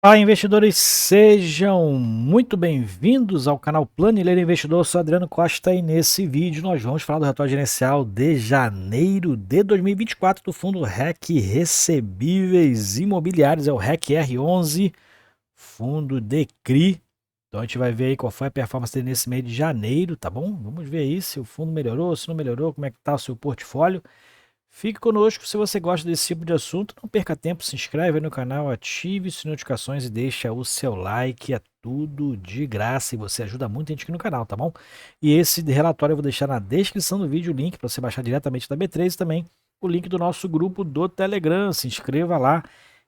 Fala, investidores, sejam muito bem-vindos ao canal Planilheiro Investidor. Eu sou Adriano Costa e nesse vídeo nós vamos falar do relatório gerencial de janeiro de 2024 do fundo REC Recebíveis Imobiliários, é o REC R11, fundo de CRI. Então a gente vai ver aí qual foi a performance dele nesse mês de janeiro, tá bom? Vamos ver aí se o fundo melhorou, se não melhorou, como é que tá o seu portfólio. Fique conosco se você gosta desse tipo de assunto. Não perca tempo, se inscreve aí no canal, ative as notificações e deixa o seu like. É tudo de graça e você ajuda muito a gente aqui no canal, tá bom? E esse relatório eu vou deixar na descrição do vídeo o link para você baixar diretamente da B3 e também o link do nosso grupo do Telegram. Se inscreva lá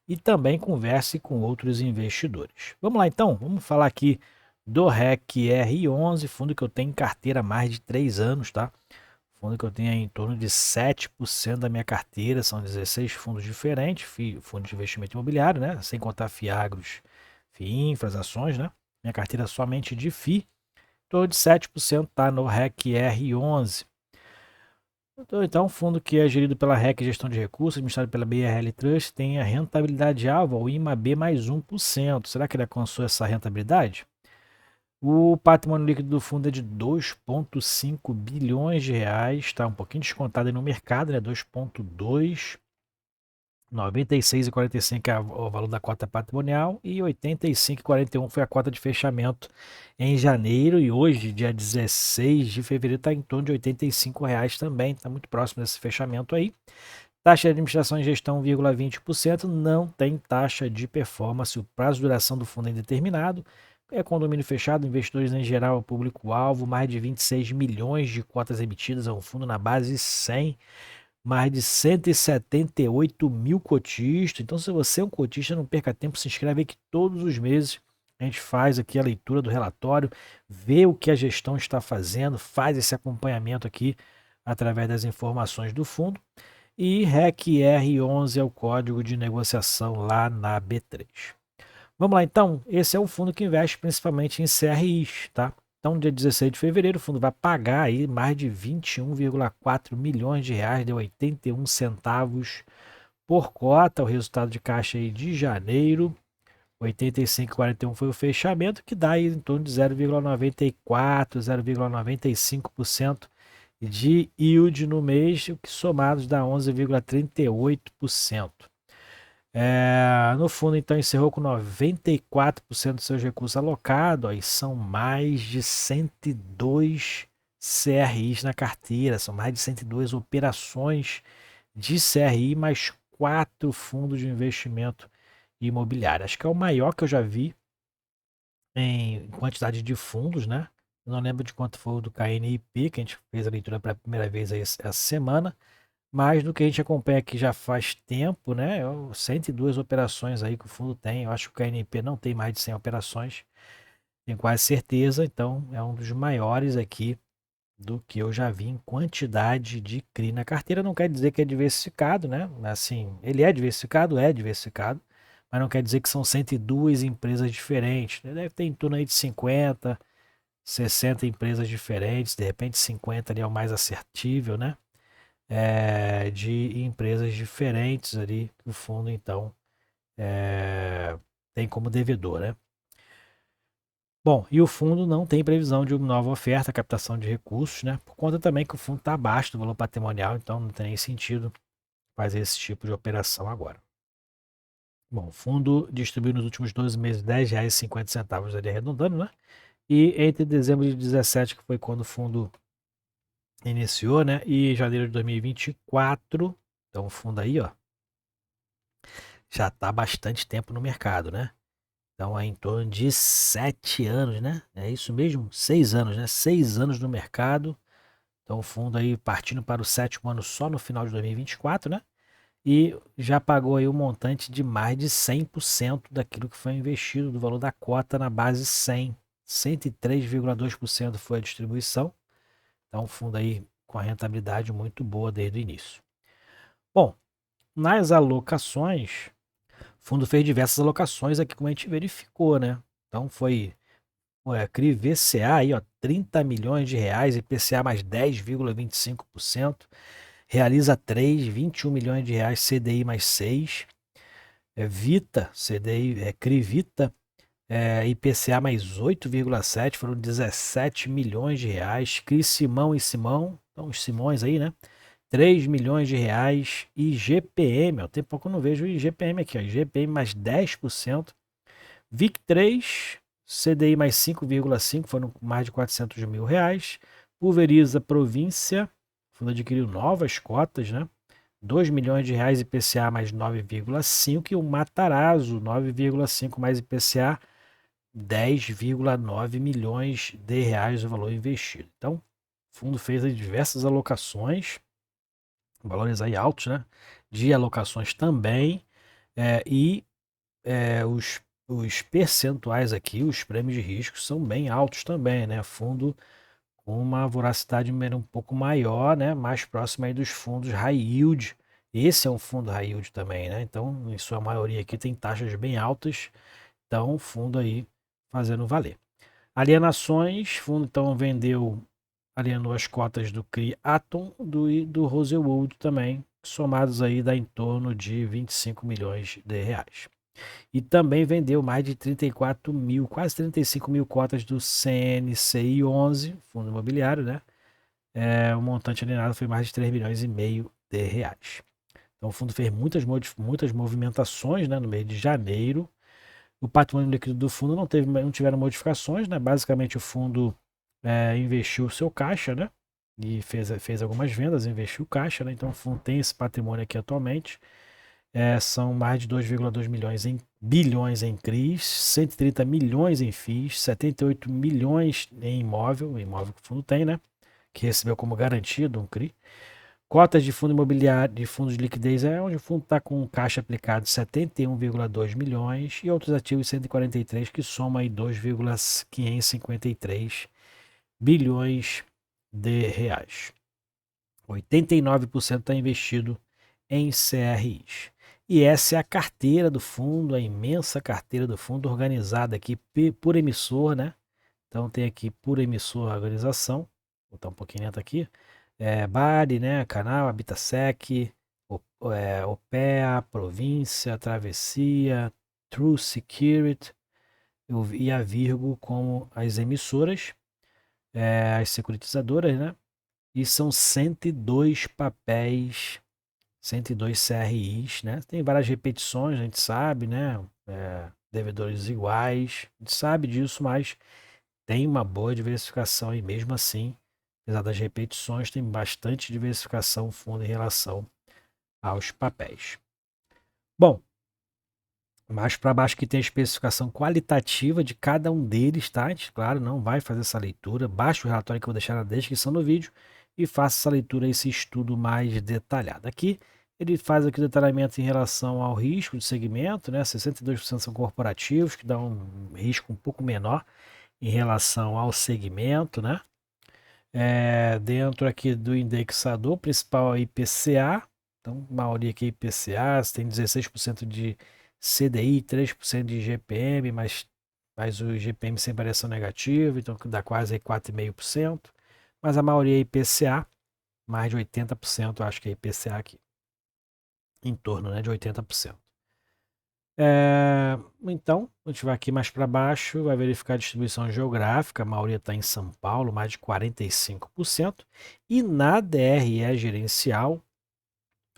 e também converse com outros investidores. Vamos lá então, vamos falar aqui do REC R11, fundo que eu tenho em carteira há mais de 3 anos, tá? Fundo que eu tenho é em torno de 7% da minha carteira, são 16 fundos diferentes, fundos de investimento imobiliário, né? Sem contar FIAGROS, FIINFRAs, ações, né? Minha carteira é somente de FI, em torno de 7% está no REC R11. Então, fundo que é gerido pela REC Gestão de Recursos, administrado pela BRL Trust, tem a rentabilidade alva, o IMAB mais 1%. Será que ele alcançou essa rentabilidade? O patrimônio líquido do fundo é de 2,5 bilhões de reais, está um pouquinho descontado aí no mercado, né? 2,2, 96,45 é o valor da cota patrimonial e 85,41 foi a cota de fechamento em janeiro, e hoje, dia 16 de fevereiro, está em torno de R$ 85 também, está muito próximo desse fechamento aí. Taxa de administração e gestão 1,20%, não tem taxa de performance, o prazo de duração do fundo é indeterminado, é condomínio fechado, investidores em geral, público-alvo, mais de 26 milhões de cotas emitidas, é um fundo na base 100, mais de 178 mil cotistas. Então, se você é um cotista, não perca tempo, se inscreve aqui todos os meses. A gente faz aqui a leitura do relatório, vê o que a gestão está fazendo, faz esse acompanhamento aqui através das informações do fundo. E REC R11 é o código de negociação lá na B3. Vamos lá então, esse é o fundo que investe principalmente em CRIs, tá? Então, dia 16 de fevereiro, o fundo vai pagar aí mais de 21,4 milhões de reais, deu 81 centavos por cota, o resultado de caixa aí de janeiro. 85,41 foi o fechamento, que dá aí em torno de 0,94, 0,95% de yield no mês, o que somados dá 11,38%. No fundo, então, encerrou com 94% dos seus recursos alocados, aí são mais de 102 CRIs na carteira, são mais de 102 operações de CRI, mais 4 fundos de investimento imobiliário. Acho que é o maior que eu já vi em quantidade de fundos, né? Eu não lembro de quanto foi o do KNIP, que a gente fez a leitura pela primeira vez aí essa semana, mas do que a gente acompanha aqui já faz tempo, né? 102 operações aí que o fundo tem. Eu acho que o KNP não tem mais de 100 operações, tenho quase certeza. Então, é um dos maiores aqui do que eu já vi em quantidade de CRI na carteira. Não quer dizer que é diversificado, né? Assim, ele é diversificado, mas não quer dizer que são 102 empresas diferentes. Deve ter em torno aí de 50, 60 empresas diferentes, de repente 50 ali é o mais assertível, né? De empresas diferentes ali que o fundo então tem como devedor, né? Bom, e o fundo não tem previsão de uma nova oferta, captação de recursos, né? Por conta também que o fundo está abaixo do valor patrimonial, então não tem nem sentido fazer esse tipo de operação agora. Bom, o fundo distribuiu nos últimos 12 meses R$ 10,50 ali arredondando, né? E entre dezembro de 2017, que foi quando o fundo iniciou, né? E janeiro de 2024, então o fundo aí, ó, já está há bastante tempo no mercado, né? Então é em torno de 7 anos, né? É isso mesmo? 6 anos, né? 6 anos no mercado. Então o fundo aí partindo para o sétimo ano só no final de 2024, né? E já pagou aí um montante de mais de 100% daquilo que foi investido, do valor da cota na base 100. 103,2% foi a distribuição. Então o fundo aí com a rentabilidade muito boa desde o início. Bom, nas alocações, o fundo fez diversas alocações aqui, como a gente verificou, né? Então foi CRI VCA aí, ó, 30 milhões de reais, IPCA mais 10,25%, realiza 3, 21 milhões de reais, CDI mais 6, Vita, CDI, CRI Vita, IPCA mais 8,7, foram 17 milhões de reais. CRI Simão e Simão, então os Simões aí, né? 3 milhões de reais. IGPM, ó, tem pouco eu não vejo o IGPM aqui, ó, IGPM mais 10%. VIC3, CDI mais 5,5, foram mais de 400 mil reais. Pulveriza Província, o fundo adquiriu novas cotas, né? 2 milhões de reais IPCA mais 9,5 e o Matarazzo 9,5 mais IPCA 10,9 milhões de reais o valor investido. Então, o fundo fez aí diversas alocações, valores aí altos, né? De alocações também, e os percentuais aqui, os prêmios de risco são bem altos também, né? Fundo com uma voracidade um pouco maior, né? Mais próxima aí dos fundos high yield. Esse é um fundo high yield também, né? Então, em sua maioria aqui tem taxas bem altas. Então, o fundo aí fazendo valer. Alienações, fundo então alienou as cotas do CRI Atom e do Rosewood também, somados aí dá em torno de 25 milhões de reais. E também vendeu mais de 34 mil, quase 35 mil cotas do CNCI 11, fundo imobiliário, né? O montante alienado foi mais de 3 milhões e meio de reais. Então o fundo fez muitas movimentações, né, no mês de janeiro. O patrimônio líquido do fundo não tiveram modificações, né? Basicamente o fundo investiu o seu caixa, né? E fez algumas vendas, investiu caixa, né? Então o fundo tem esse patrimônio aqui atualmente. São mais de 2,2 bilhões em CRIs, 130 milhões em FIIs, 78 milhões em imóvel que o fundo tem, né? Que recebeu como garantia de um CRI. Cotas de fundo imobiliário, de fundos de liquidez, é onde o fundo está com caixa aplicado 71,2 milhões e outros ativos 143, que soma aí 2,553 bilhões de reais. 89% está investido em CRIs. E essa é a carteira do fundo, a imensa carteira do fundo, organizada aqui por emissor, né? Então tem aqui por emissor a organização. Vou botar um pouquinho dentro aqui. Bari, né? Canal, Habitasec, OPEA, Província, Travessia, True Security e a Virgo como as emissoras, as securitizadoras, né? E são 102 papéis, 102 CRIs, né? Tem várias repetições, a gente sabe, né? Devedores iguais, a gente sabe disso, mas tem uma boa diversificação e mesmo assim, apesar das repetições, tem bastante diversificação no fundo em relação aos papéis. Bom, mais para baixo que tem a especificação qualitativa de cada um deles, tá? A gente, claro, não vai fazer essa leitura. Baixe o relatório que eu vou deixar na descrição do vídeo e faça essa leitura, esse estudo mais detalhado. Aqui ele faz aqui o detalhamento em relação ao risco de segmento, né? 62% são corporativos, que dá um risco um pouco menor em relação ao segmento, né? Dentro aqui do indexador principal é IPCA, então maioria aqui é IPCA, você tem 16% de CDI, 3% de GPM, mas o GPM sem variação negativa, então dá quase 4,5%, mas a maioria é IPCA, mais de 80% eu acho que é IPCA aqui, em torno, né, de 80%. Então, a gente vai aqui mais para baixo, vai verificar a distribuição geográfica, a maioria está em São Paulo, mais de 45%, e na DRE gerencial,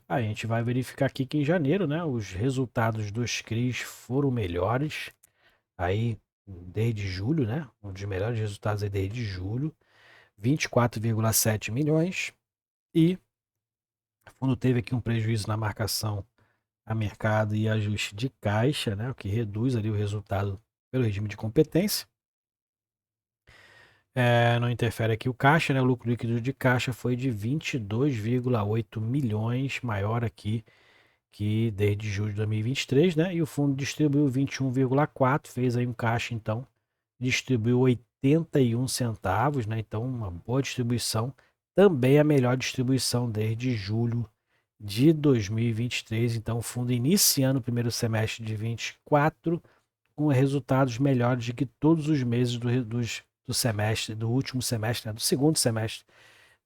a gente vai verificar aqui que em janeiro, né, os resultados dos CRIs foram melhores, aí desde julho, né, um dos melhores resultados aí desde julho, 24,7 milhões, e o fundo teve aqui um prejuízo na marcação a mercado e ajuste de caixa, né, o que reduz ali o resultado pelo regime de competência. Não interfere aqui o caixa, né, o lucro líquido de caixa foi de 22,8 milhões, maior aqui que desde julho de 2023, né, e o fundo distribuiu 21,4, fez aí um caixa então, distribuiu 81 centavos, né, então uma boa distribuição, também a melhor distribuição desde julho de 2023, então o fundo iniciando o primeiro semestre de 2024 com resultados melhores do que todos os meses do semestre, do último semestre, né, do segundo semestre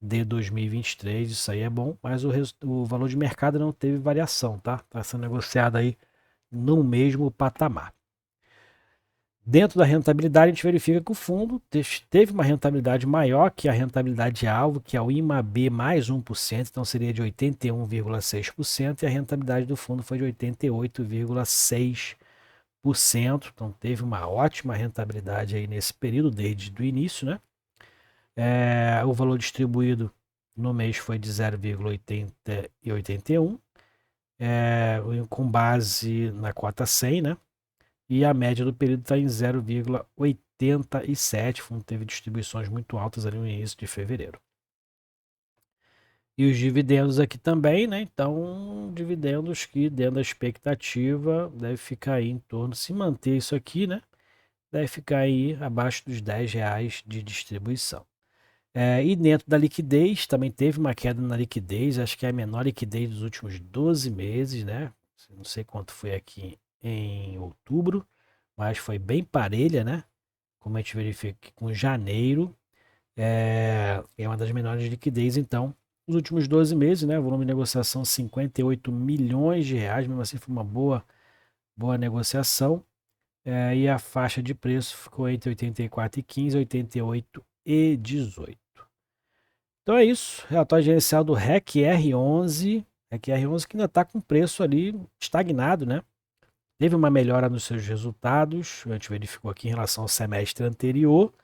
de 2023, isso aí é bom, mas o valor de mercado não teve variação, tá? Está sendo negociado aí no mesmo patamar. Dentro da rentabilidade, a gente verifica que o fundo teve uma rentabilidade maior que a rentabilidade alvo, que é o IMAB mais 1%, então seria de 81,6%, e a rentabilidade do fundo foi de 88,6%, então teve uma ótima rentabilidade aí nesse período, desde o início, né? O valor distribuído no mês foi de 0,81, com base na cota 100, né? E a média do período está em 0,87. O fundo teve distribuições muito altas ali no início de fevereiro. E os dividendos aqui também, né? Então, dividendos que dentro da expectativa deve ficar aí em torno, se manter isso aqui, né? Deve ficar aí abaixo dos R$ 10 de distribuição. E dentro da liquidez, também teve uma queda na liquidez, acho que é a menor liquidez dos últimos 12 meses, né? Não sei quanto foi aqui em outubro, mas foi bem parelha, né? Como a gente verifica aqui com janeiro, é uma das menores de liquidez, então, nos últimos 12 meses, né? Volume de negociação 58 milhões de reais, mesmo assim foi uma boa negociação. E a faixa de preço ficou entre 84,15, 88 e 18. Então é isso, relatório gerencial do REC R11, REC R11 que ainda está com preço ali estagnado, né? Teve uma melhora nos seus resultados, a gente verificou aqui em relação ao semestre anterior,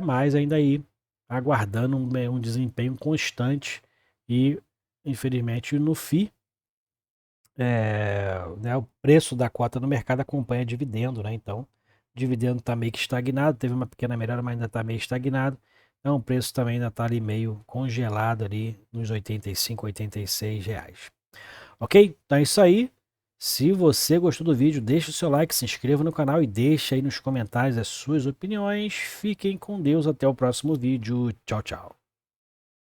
mas ainda aí aguardando um desempenho constante e, infelizmente, no FI, né, o preço da cota no mercado acompanha dividendo, né? Então, o dividendo está meio que estagnado, teve uma pequena melhora, mas ainda está meio estagnado. Então, o preço também ainda está ali meio congelado ali nos 85, 86 reais. Ok? Então é isso aí. Se você gostou do vídeo, deixa o seu like, se inscreva no canal e deixa aí nos comentários as suas opiniões. Fiquem com Deus, até o próximo vídeo. Tchau, tchau.